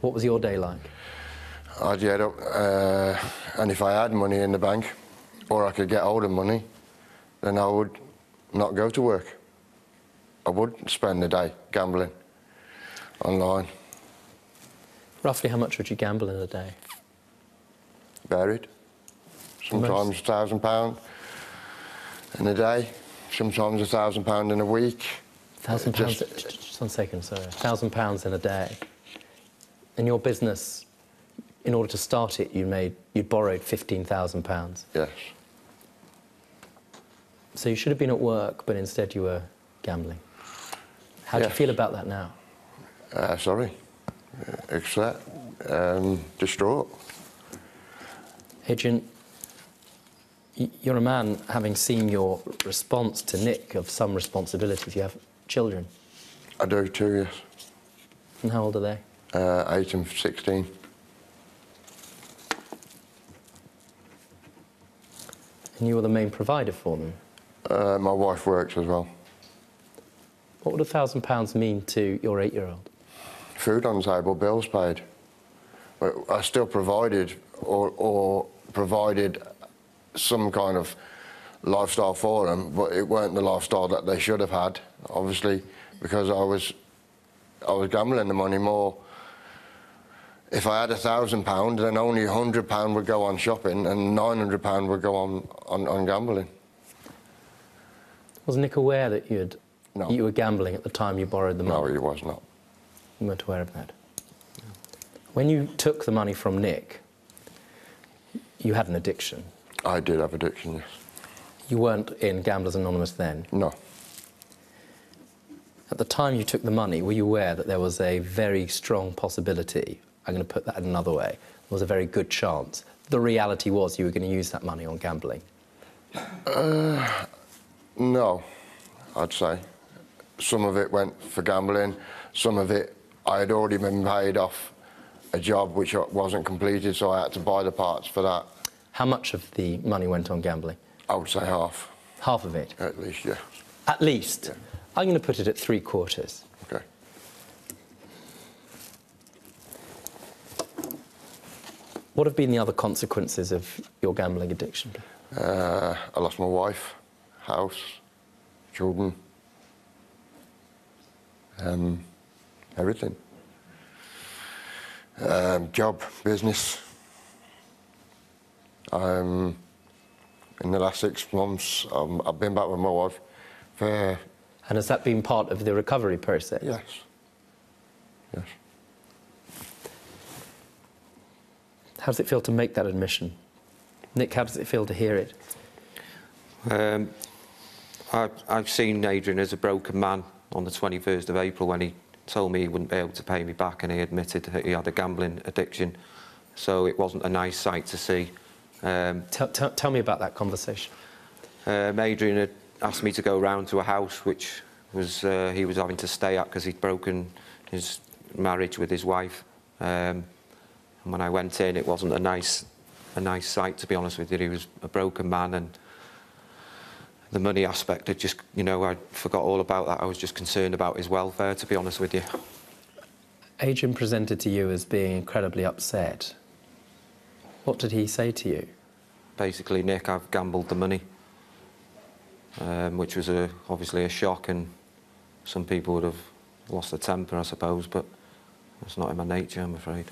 What was your day like? I'd get up, and if I had money in the bank, or I could get hold of money, then I would not go to work. I would spend the day gambling online. Roughly how much would you gamble in a day? Varied. Sometimes £1,000 in a day, sometimes £1,000 in a week. £1,000, just 1 second, sorry. £1,000 in a day. In your business, in order to start it, you borrowed £15,000. Yes. So you should have been at work, but instead you were gambling. How do you feel about that now? Sorry. Upset. Distraught. Adrian, you're a man having seen your response to Nick of some responsibilities. You have children. I do too, yes. And how old are they? 8 and 16. And you were the main provider for them? My wife works as well. What would £1,000 mean to your 8-year-old? Food on the table, bills paid. But I still provided or provided some kind of lifestyle for them, but it weren't the lifestyle that they should have had, obviously, because I was gambling the money more. If I had £1,000, then only £100 would go on shopping and £900 would go on gambling. Was Nick aware that No. you were gambling at the time you borrowed the money? No, he was not. You weren't aware of that? No. When you took the money from Nick, you had an addiction. I did have addiction, yes. You weren't in Gamblers Anonymous then? No. At the time you took the money, were you aware that there was a very strong possibility, I'm going to put that another way, there was a very good chance, the reality was you were going to use that money on gambling? No, I'd say. Some of it went for gambling, some of it I had already been paid off a job which wasn't completed, so I had to buy the parts for that. How much of the money went on gambling? I would say half. Half of it? At least, yeah. At least? Yeah. I'm going to put it at 3/4. Okay. What have been the other consequences of your gambling addiction? I lost my wife, house, children, everything. Job, business. In the last 6 months, I've been back with my wife. And has that been part of the recovery process? Yes. Yes. How does it feel to make that admission? Nick, how does it feel to hear it? I've seen Adrian as a broken man on the 21st of April when he told me he wouldn't be able to pay me back, and he admitted that he had a gambling addiction. So it wasn't a nice sight to see. Tell me about that conversation. Adrian had asked me to go round to a house which was he was having to stay at because he'd broken his marriage with his wife. And when I went in, it wasn't a nice sight, to be honest with you. He was a broken man, and the money aspect, I just, I forgot all about that. I was just concerned about his welfare, to be honest with you. Adrian presented to you as being incredibly upset. What did he say to you? Basically, Nick, I've gambled the money, which was obviously a shock, and some people would have lost their temper, I suppose, but it's not in my nature, I'm afraid.